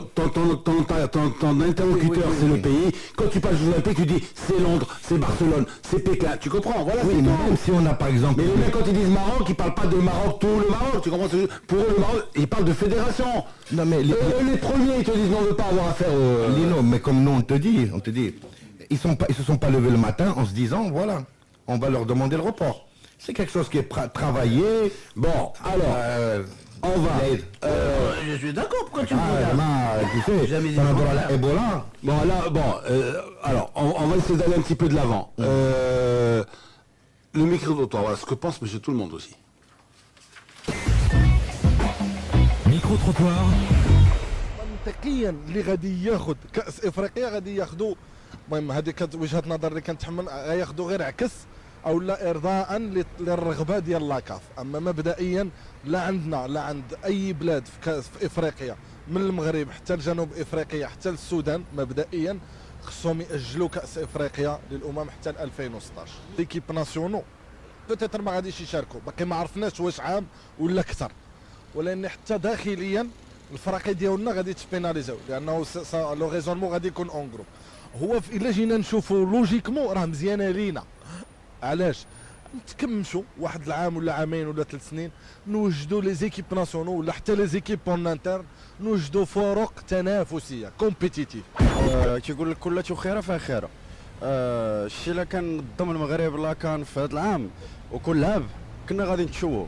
Ton interlocuteur, c'est le pays. Quand tu parles des Jeux Olympiques, tu dis c'est Londres, c'est Barcelone, c'est Pékin. Tu comprends? Voilà. Oui, même si on a par exemple. Mais les mecs, quand ils disent Maroc, ils parlent pas de Maroc, tout le Maroc. Tu comprends? Pour eux, le Maroc, ils parlent de fédération. Non, mais les premiers, ils te disent non, on ne veut pas avoir affaire au. Lino, mais comme nous, on te dit, ils se sont pas levés le matin en se disant, voilà, on va leur demander le report. C'est quelque chose qui est travaillé. Bon, alors. On va. Je suis d'accord, pourquoi tu me tu sais, ça va dans la Ebola. Bon, là, alors, on va essayer d'aller un petit peu de l'avant. Le micro-trottoir, voilà ce que pense monsieur tout le monde aussi. Micro-trottoir. منطقيا اللي غادي ياخذ كاس افريقيا غادي ياخذوا المهم هذيك وجهه نظر اللي كنتحمل غياخذوا غير عكس او لا ارضاء للرغبه ديال لاكاف. اما مبدئيا لا عندنا لا عند اي بلاد في افريقيا من المغرب حتى لجنوب افريقيا حتى للسودان مبدئيا خصهم ياجلوا كاس افريقيا للامم حتى 2016. ليكيب ناسيونو بوتيتر ما غاديش يشاركوا باقي ما عرفناش واش عام ولا اكثر ولكن حتى داخليا الفرق ديالنا غادي تبيناليزاو لانه لو ريزونمون غادي يكون اون جروب. هو الا جينا نشوفوا لوجيكمون راه مزيانه لينا. علاش نتكمشوا واحد العام ولا عامين ولا 3 سنين نوجدوا لي زيكيب ناسيونو ولا حتى لي زيكيب اون انترن نوجدوا فرق تنافسيه كومبيتيتيف. كيقول لك كل خيره فخيره. الشيء اللي كان ضم المغرب لا كان في هذا العام وكل لعب كنا غادي نتشووا.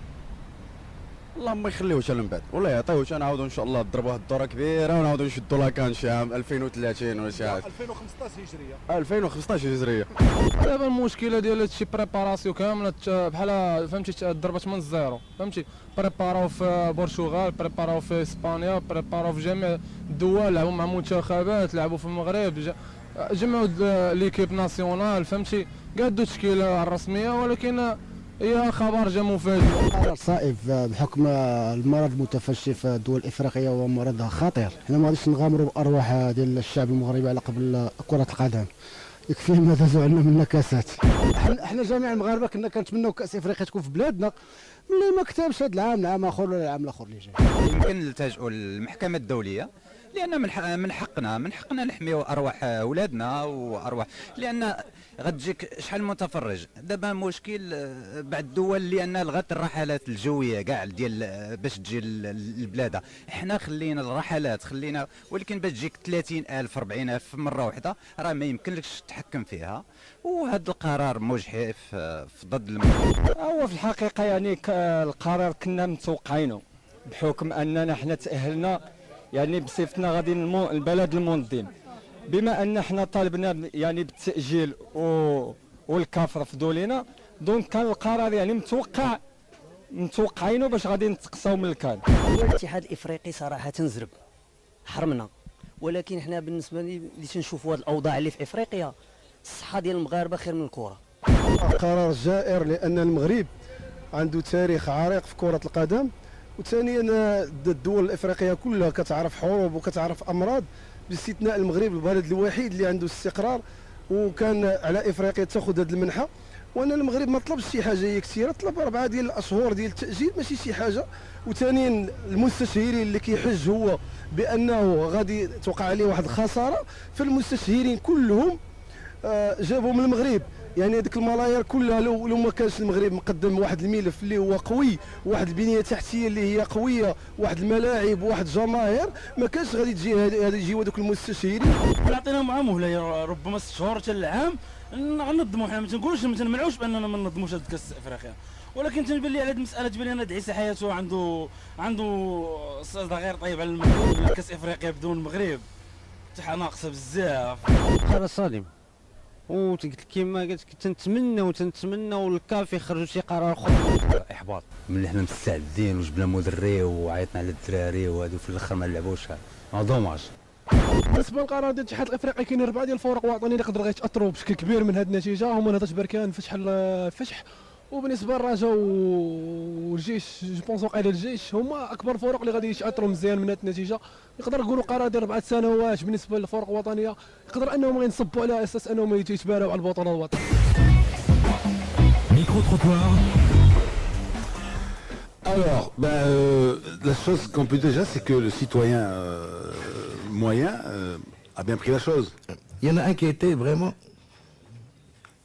الله ما يخليوش من بعد ولا يعطيوش نعاودوا ان شاء الله نضربوا واحد الدوره كبيره ونعاودوا نشدوا لاكان شي عام 2030 ولا شي عام 2015 هجريه 2015 هجريه. دابا المشكله ديال هادشي بريباراسيون كامله بحال فهمتي ضربت من الزيرو فهمتي بريباراو في البرتغال بريباراو في اسبانيا بريباراو في جميع الدول لعبوا مع منتخبات لعبوا في المغرب جمعوا ليكيب ناسيونال فهمتي قادوا التشكيله الرسميه ولكن هي خبر جا مفاجئ. قرار صائب بحكم المرض المتفشي في الدول الافريقيه وهو مرض خطير. حنا ما غاديش نغامروا بارواح ديال الشعب المغربي على قبل كره القدم. يكفيه ما دازوا عندنا من نكاسات. حنا جميع المغاربه كنا كنتمناو كاس افريقيا تكون في بلادنا ملي ما كتبش هذا العام العام اخر ولا العام الاخر اللي جاي. يمكن نلتجئوا للمحكمه الدوليه لان من حقنا نحميو ارواح اولادنا وارواح لان غتجيك شحال متفرج. دابا مشكل بعض الدول لان لغات الرحلات الجويه كاع ديال باش تجي لبلادها. حنا خلينا الرحلات خلينا ولكن باش تجيك 30,000 40,000 في مره واحده راه ما يمكنلكش تتحكم فيها وهذا القرار مجحف في ضد المغرب. هو في الحقيقه يعني القرار كنا متوقعينه بحكم اننا حنا تاهلنا يعني بصفتنا غادي البلد المنظم بما ان حنا طالبنا يعني بالتاجيل والكاف رفضوا لنا دونك كان القرار يعني متوقعينه باش غادي نتقصاو من الكان. الاتحاد الافريقي صراحه زرب حرمنا. ولكن حنا بالنسبه لي اللي تنشوفوا هذه الاوضاع اللي في افريقيا الصحه ديال المغاربه خير من الكره. قرار جائر لان المغرب عنده تاريخ عريق في كره القدم، وثانيا الدول الافريقيه كلها كتعرف حروب وكتعرف امراض باستثناء المغرب، البلد الوحيد اللي عنده استقرار وكان على افريقيا تاخذ هذه المنحه. وانا المغرب ما طلبش شي حاجه هي كثيره، طلب 4 ديال الاشهر ديال التاجيل ماشي شي حاجه. وثانيا المستشهرين اللي كيحج هو بانه غادي توقع عليه واحد الخساره، فالمستشهرين كلهم جابوا من المغرب. يعني هذيك الملايير كلها لو ما كانش المغرب مقدم واحد الملف اللي هو قوي، واحد البنيه التحتيه اللي هي قويه، واحد الملاعب، واحد الجماهير، ما كانش غادي تجي يجيو هذوك المستشهرين. عطينا مع مهله ربما 6 شهور حتى العام غننظموا. حنا ما تنقولوش ما تنمنعوش باننا ما ننظموش هذا كاس افريقيا، ولكن تنبان لي على هذه المساله تبان لي ان عيسى حياته عنده صدى غير طيب على المغرب. كاس افريقيا بدون المغرب حتى ناقصه بزاف. هذا صادم، وقلت كيما قلت تنتمنى الكاف يخرجوا شي قرار اخر. احباط ملي حنا مستعدين وجبنا مدري وعيطنا على الدراري وهادو في الاخر ما لعبوش. دوماج. بالنسبه للقرار ديال الاتحاد الافريقي كاينين 4 ديال الفرق وطنيه اللي يقدروا غيتاثروا بشكل كبير من هذه النتيجه، هما نهضه بركان الفتح. وبالنسبه للرجاء والجيش جو بونس وقيله الجيش هما اكبر فرق اللي غادي يتاثروا مزيان من هذه النتيجه. يقدر نقولوا قرار ديال 4 سنوات بالنسبه للفرق الوطنيه، يقدر انهم غينصبوا على اساس انهم يتباراو على البطوله الوطنيه. Micro-trottoir. Alors, la chose qu'on peut déjà, c'est que le citoyen moyen a bien pris la chose. Il y en a un qui a été vraiment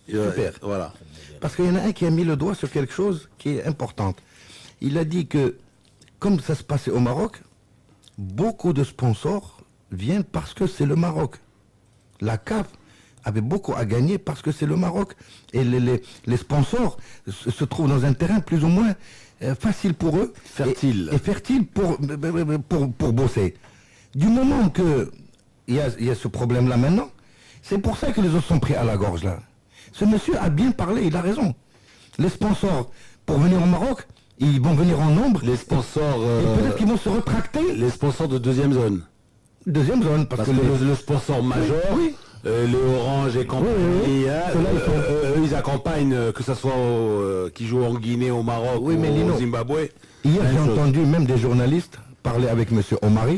super. Voilà. Parce qu'il y en a un qui a mis le doigt sur quelque chose qui est important. Il a dit que, comme ça se passait au Maroc, beaucoup de sponsors viennent parce que c'est le Maroc. La CAF avait beaucoup à gagner parce que c'est le Maroc. Et les sponsors se trouvent dans un terrain plus ou moins facile pour eux. Fertile. Et fertile pour bosser. Du moment qu'il y a ce problème-là maintenant, c'est pour ça que les autres sont pris à la gorge là. Ce monsieur a bien parlé, il a raison. Les sponsors, pour venir au Maroc, ils vont venir en nombre. Les sponsors... et peut-être qu'ils vont se rétracter. Les sponsors de deuxième zone. Deuxième zone, parce que le sponsor majeur, oui. Les Orange et compagnie, eux ils accompagnent, que ce soit qui jouent en Guinée, au Maroc, ou au Zimbabwe. Hier j'ai entendu même des journalistes parler avec monsieur Omari,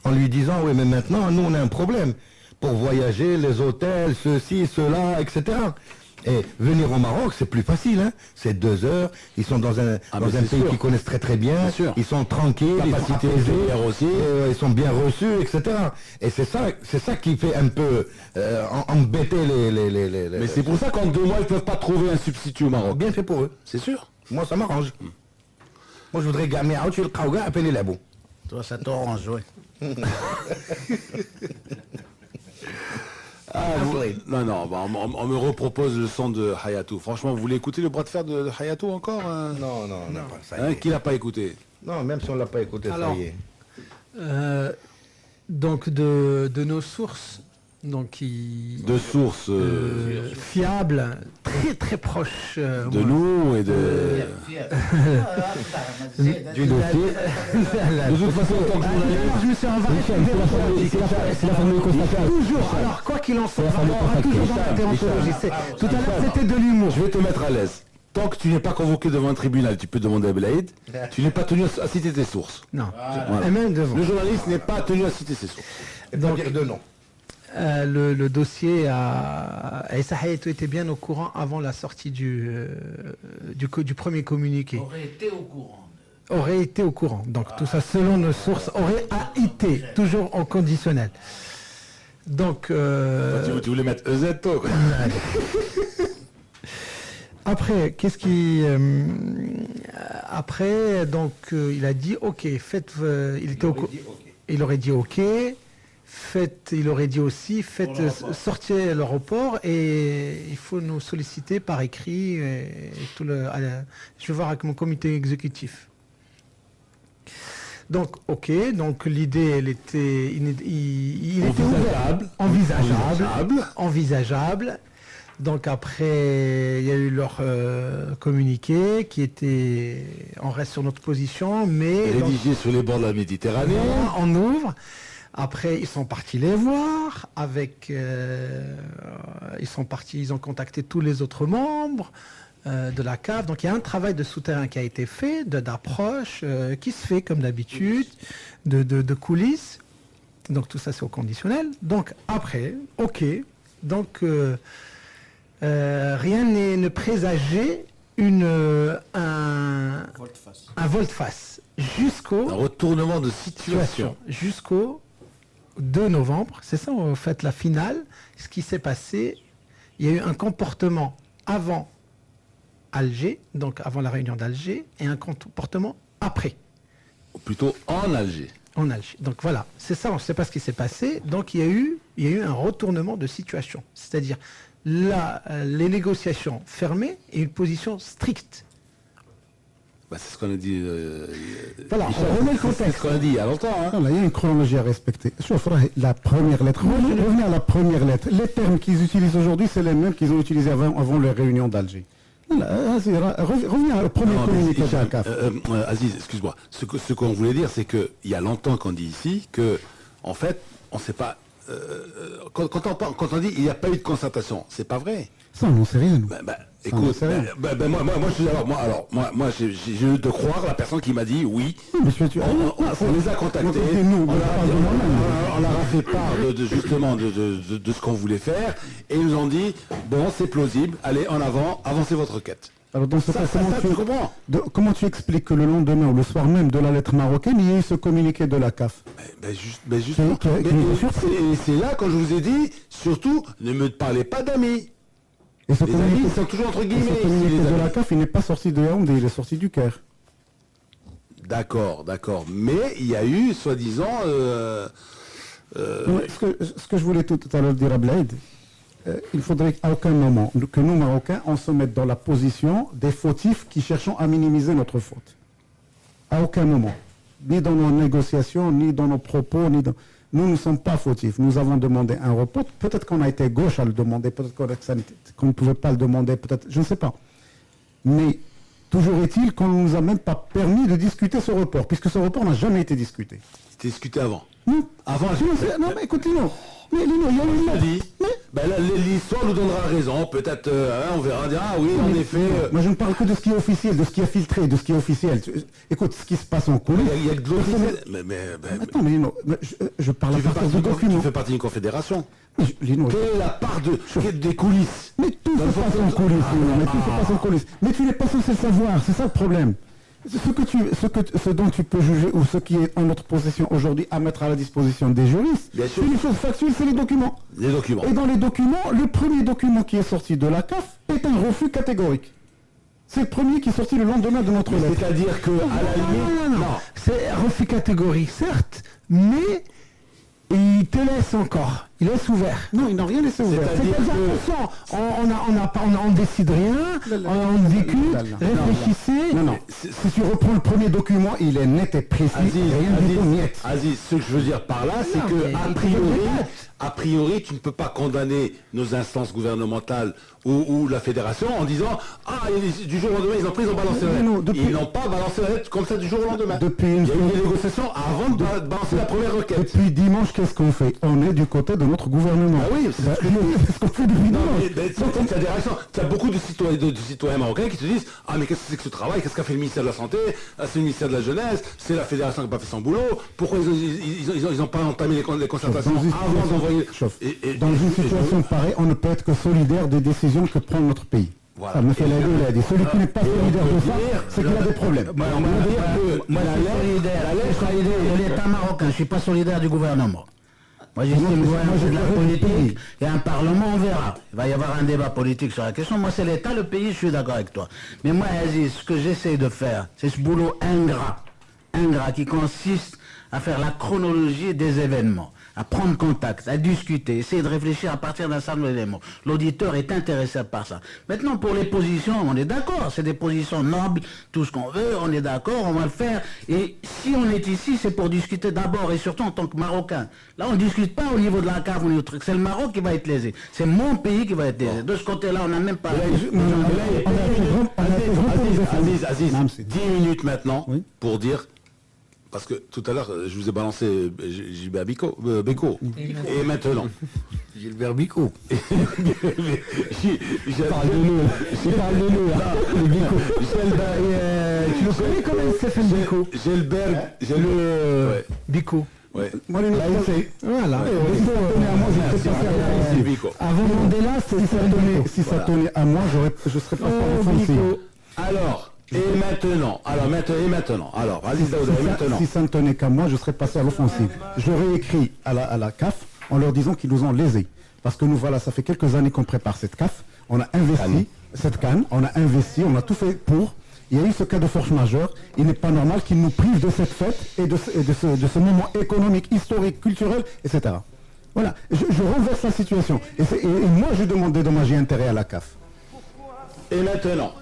en lui disant, oui mais maintenant nous on a un problème. Pour voyager, les hôtels, ceci, cela, etc. Et venir au Maroc, c'est plus facile, hein. C'est 2 heures, ils sont dans un pays qu'ils connaissent très très bien, ils sont tranquilles, ils sont bien reçus, etc. Et c'est ça qui fait un peu embêter les... Mais c'est pour ça qu'en 2 mois, ils ne peuvent pas trouver un substitut au Maroc. Bien fait pour eux. C'est sûr. Moi, ça m'arrange. Moi, je voudrais gagner à le Kaouga, appeler la boue. Toi, ça t'arrange, oui. Non, on me repropose le son de Hayatou. Franchement, vous voulez écouter le bras de fer de Hayatou encore Non, pas ça. Qui l'a pas écouté? Non, même si on l'a pas écouté, alors, ça y est. Donc de nos sources, donc de sources fiables, très proches de nous et de du dossier. De toute façon, tant que je me suis c'est la formule constatée. Toujours. Alors quoi qu'il en soit, on aura toujours dans la déontologie. Tout à l'heure, c'était de l'humour. Je vais te mettre à l'aise. Tant que tu n'es pas convoqué devant un tribunal, tu peux demander à Belaïd, tu n'es pas tenu à citer tes sources. Non. Voilà. Et même devant. Le journaliste n'est pas tenu à citer ses sources. Donc, de nom. Le dossier Aïssa Hayatou était bien au courant avant la sortie du premier communiqué. Aurait été au courant. Donc tout ça, selon nos sources, aurait été, toujours en conditionnel. Donc... Tu voulais mettre EZ, toi. Après, qu'est-ce qui... après, donc, il a dit, ok, faites... il aurait dit ok. Il aurait dit aussi, sortir l'aéroport et il faut nous solliciter par écrit. Je vais voir avec mon comité exécutif. Donc, ok, donc l'idée, elle était, il était envisageable. Donc après, il y a eu leur communiqué qui était, on reste sur notre position, mais... Rédigé sur les bords de la Méditerranée. On ouvre. Après, ils sont partis les voir. Ils ont contacté tous les autres membres de la CAF. Donc il y a un travail de souterrain qui a été fait, d'approche, qui se fait comme d'habitude, de coulisses. Donc tout ça c'est au conditionnel. Donc après, ok. Donc rien ne présageait un volte-face jusqu'au un retournement de situation jusqu'au 2 novembre. C'est ça en fait la finale. Ce qui s'est passé, il y a eu un comportement avant Alger, donc avant la réunion d'Alger, et un comportement après. Ou plutôt en Alger. En Alger. Donc voilà, c'est ça, on ne sait pas ce qui s'est passé. Donc il y a eu un retournement de situation. C'est-à-dire les négociations fermées et une position stricte. Bah, c'est ce qu'on a dit. Voilà, Michel, on remet le c'est contexte. ce qu'on a dit il y a longtemps. Hein. Voilà, il y a une chronologie à respecter. Sauf la première lettre. Revenez à la première lettre. Les termes qu'ils utilisent aujourd'hui, c'est les mêmes qu'ils ont utilisés avant les réunions d'Alger. Reviens au premier communiqué de la CAF. Aziz, excuse-moi. Ce qu'on voulait dire, c'est qu'il y a longtemps qu'on dit ici que, en fait, on ne sait pas. Quand on dit il n'y a pas eu de concertation, c'est pas vrai. Ça, on n'en sait rien. Écoute, moi, j'ai eu de croire la personne qui m'a dit oui. On les a contactés. On leur a fait part justement de ce qu'on voulait faire et ils nous ont dit bon, c'est plausible, allez en avant, avancez votre requête. Alors dans ce cas, comment tu expliques que le lendemain ou le soir même de la lettre marocaine, il y ait ce communiqué de la CAF? Justement. C'est là quand je vous ai dit, surtout, ne me parlez pas d'amis. Et ce les amis, ils sont toujours entre guillemets. Ce communiqué de la CAF, il n'est pas sorti de Yaoundé, il est sorti du Caire. D'accord. Mais il y a eu, soi-disant... Ce que je voulais tout à l'heure dire à Blaid, il faudrait qu'à aucun moment que nous, Marocains, on se mette dans la position des fautifs qui cherchons à minimiser notre faute. À aucun moment. Ni dans nos négociations, ni dans nos propos, ni dans... Nous ne sommes pas fautifs. Nous avons demandé un report. Peut-être qu'on a été gauche à le demander, peut-être qu'on ne pouvait pas le demander, peut-être, je ne sais pas. Mais toujours est-il qu'on ne nous a même pas permis de discuter ce report, puisque ce report n'a jamais été discuté. C'était discuté avant. Non, avant. Non, mais écoute, Lino. Mais Lino, il y a une dit. L'histoire nous donnera raison. Peut-être, on verra. Dire, ah oui, en effet. Moi, je ne parle que de ce qui est officiel, de ce qui est filtré, de ce qui est officiel. Écoute, ce qui se passe en coulisses. Il y a que de l'officiel. Attends, mais Lino, je parle à partir de documents. Tu fais partie d'une confédération. Lino, quelle est la part des coulisses? Mais tout se passe en coulisses, Lino. Mais tout se passe en coulisses. Mais tu n'es pas censé le savoir. C'est ça le problème. Ce dont tu peux juger ou ce qui est en notre possession aujourd'hui à mettre à la disposition des juristes, c'est une chose factuelle, c'est les documents. Les documents. Et dans les documents, le premier document qui est sorti de la CAF est un refus catégorique. C'est le premier qui est sorti le lendemain de notre lettre. C'est-à-dire que, à la limite... Non. C'est un refus catégorique, certes, mais il te laisse encore. Il laisse ouvert. Non, ils n'ont rien laissé ouvert. C'est-à-dire on décide rien, on discute, réfléchissez. Non. Si tu reprends le premier document, il est net et précis. Aziz, ce que je veux dire par là, c'est que a priori, tu ne peux pas condamner nos instances gouvernementales ou la fédération en disant du jour au lendemain, ils ont balancé la lettre. Ils n'ont pas balancé la lettre comme ça du jour au lendemain. Il y a eu des négociations avant de balancer la première requête. Depuis dimanche, qu'est-ce qu'on fait? On est du côté de notre gouvernement. Ah oui, c'est ce qu'on fait depuis dimanche. Tu as beaucoup de citoyens marocains qui se disent mais qu'est-ce que c'est que ce travail? Qu'est-ce qu'a fait le ministère de la Santé? C'est le ministère de la Jeunesse? C'est la fédération qui n'a pas fait son boulot? Pourquoi ils n'ont pas entamé les concertations avant d'envoyer... Dans une situation pareille, on ne peut être que solidaire des décisions que prend notre pays. Voilà. Ça me fait la gueule, il a dit. Celui qui n'est pas solidaire de ça, c'est qu'il a des problèmes. Moi, je suis solidaire de l'État marocain, je ne suis pas solidaire du gouvernement. Moi, j'estime de la politique, il y a un parlement, on verra. Il va y avoir un débat politique sur la question. Moi, c'est l'État, le pays, je suis d'accord avec toi. Mais moi, Aziz, ce que j'essaie de faire, c'est ce boulot ingrat qui consiste à faire la chronologie des événements, à prendre contact, à discuter, essayer de réfléchir à partir d'un certain nombre d'éléments. L'auditeur est intéressé par ça. Maintenant, pour les positions, on est d'accord, c'est des positions nobles, tout ce qu'on veut, on est d'accord, on va le faire. Et si on est ici, c'est pour discuter d'abord et surtout en tant que Marocain. Là, on ne discute pas au niveau de la carte ou du truc, c'est le Maroc qui va être lésé. C'est mon pays qui va être lésé. De ce côté-là, on n'a même pas... Aziz, 10 minutes maintenant pour dire Parce que tout à l'heure, je vous ai balancé Gilbert Bécaud. Et maintenant Gilbert Bécaud. Je parle de nous. Tu le connais quand même, Stéphane Bécaud? Gilbert Bécaud. Ouais. Moi, il a fait. Voilà. Avant Mandela, si ça tenait à moi, je serais passé à l'offensive. Alors, alors, Aziz Daouda, et maintenant. Si ça ne tenait qu'à moi, je serais passé à l'offensive. J'aurais écrit à la CAF en leur disant qu'ils nous ont lésés. Parce que nous, voilà, ça fait quelques années qu'on prépare cette CAF. On a investi cette canne, on a investi, on a tout fait pour. Il y a eu ce cas de force majeure. Il n'est pas normal qu'ils nous privent de cette fête et de ce moment économique, historique, culturel, etc. Voilà, je renverse la situation. Et moi, je demande des dommages et intérêts à la CAF. Et maintenant,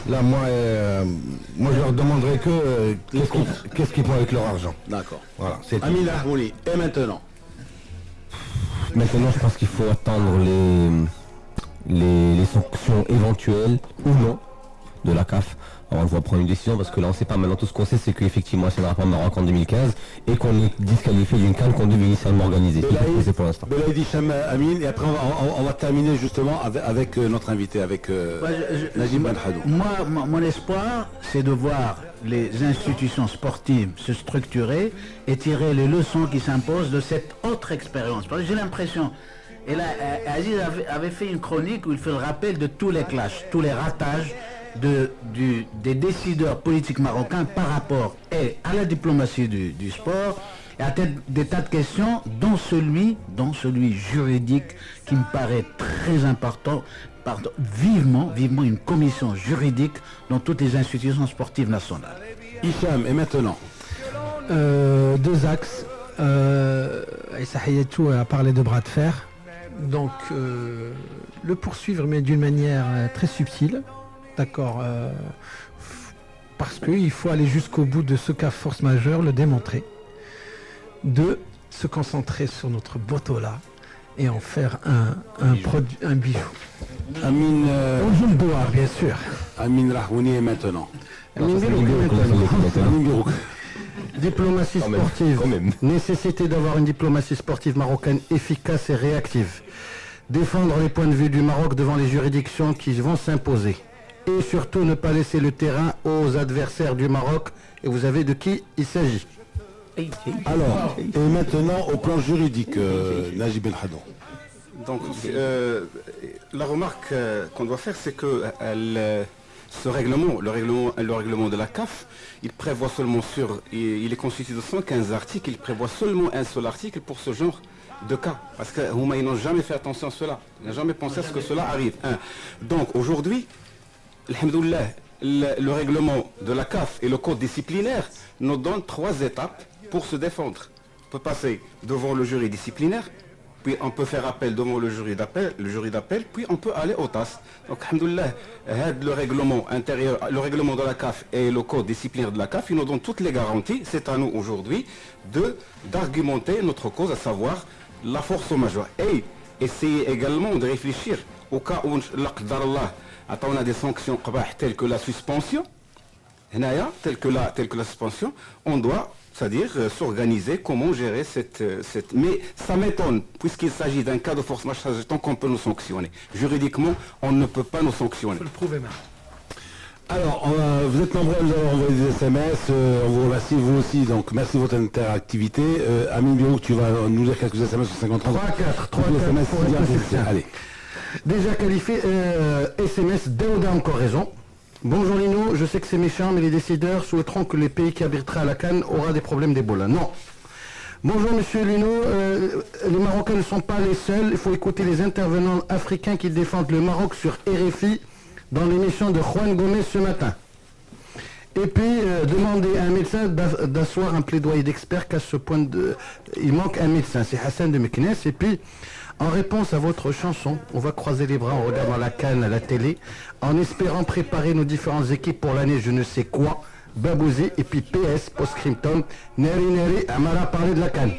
là, moi, je leur demanderai que qu'est-ce qu'ils font avec leur argent. D'accord. Voilà. Amin Rahmouli, et maintenant? Maintenant, je pense qu'il faut attendre les sanctions éventuelles ou non de la CAF. Alors on va prendre une décision parce que là on sait pas. Maintenant tout ce qu'on sait c'est qu'effectivement c'est le rapport Maroc en 2015 et qu'on est disqualifié d'une CAN qu'on devait initialement organiser. C'est pour l'instant. Belaïd Hicham Amin, et après on va terminer justement avec notre invité, avec Najib Ben-Haddou. Moi, mon espoir, c'est de voir les institutions sportives se structurer et tirer les leçons qui s'imposent de cette autre expérience. Parce que j'ai l'impression, et là, Aziz avait fait une chronique où il fait le rappel de tous les clashs, tous les ratages des décideurs politiques marocains par rapport à la diplomatie du sport et à des tas de questions, dont celui juridique qui me paraît très important. Vivement une commission juridique dans toutes les institutions sportives nationales. Hicham, et maintenant? Deux axes. Issa Hayatou a parlé de bras de fer. Donc, le poursuivre, mais d'une manière très subtile. D'accord. Parce qu'il faut aller jusqu'au bout de ce cas force majeure, le démontrer. Deux, se concentrer sur notre Botola et en faire un bijou. Amin. On joue le doigt, bien sûr. Amin Rahmouni, et maintenant? Amin Birouk. Diplomatie sportive. Nécessité d'avoir une diplomatie sportive marocaine efficace et réactive. Défendre les points de vue du Maroc devant les juridictions qui vont s'imposer. Et surtout ne pas laisser le terrain aux adversaires du Maroc. Et vous savez de qui il s'agit. Alors, et maintenant au plan juridique, Najib Ben-Haddou. Donc, la remarque qu'on doit faire, c'est que ce règlement, le règlement de la CAF, il prévoit seulement il est constitué de 115 articles, il prévoit seulement un seul article pour ce genre de cas. Parce que ils n'ont jamais fait attention à cela. Ils n'ont jamais pensé à ce que cela arrive. Donc aujourd'hui, alhamdoulilah, le règlement de la CAF et le code disciplinaire nous donnent 3 étapes pour se défendre. On peut passer devant le jury disciplinaire, puis on peut faire appel devant le jury d'appel, puis on peut aller au TAS. Donc, alhamdoulilah, le règlement intérieur, le règlement de la CAF et le code disciplinaire de la CAF, ils nous donnent toutes les garanties. C'est à nous aujourd'hui d'argumenter notre cause, à savoir la force majeure. Et essayer également de réfléchir au cas où, on a des sanctions telles que la suspension, on doit, c'est-à-dire s'organiser, comment gérer cette... Mais ça m'étonne, puisqu'il s'agit d'un cas de force majeure, tant qu'on peut nous sanctionner. Juridiquement, on ne peut pas nous sanctionner. Il faut le prouver même. Alors, vous êtes nombreux à nous avoir envoyé des SMS, on vous remercie, vous aussi, donc merci de votre interactivité. Amin Birouk, tu vas nous lire quelques SMS sur 53. 3-4 SMS, allez. Déjà qualifié, SMS, Daouda a encore raison. Bonjour Lino, je sais que c'est méchant, mais les décideurs souhaiteront que les pays qui abriteraient à la CAN aura des problèmes d'Ebola. Non. Bonjour Monsieur Lino, les Marocains ne sont pas les seuls. Il faut écouter les intervenants africains qui défendent le Maroc sur RFI dans l'émission de Juan Gomez ce matin. Et puis, demander à un médecin d'asseoir un plaidoyer d'expert qu'à ce point il manque un médecin. C'est Hassan de Meknes. Et puis, en réponse à votre chanson, on va croiser les bras en regardant la CAN à la télé, en espérant préparer nos différentes équipes pour l'année je ne sais quoi, Babouzi, et puis PS, post-scriptum, Neri Neri, Amara parler de la CAN.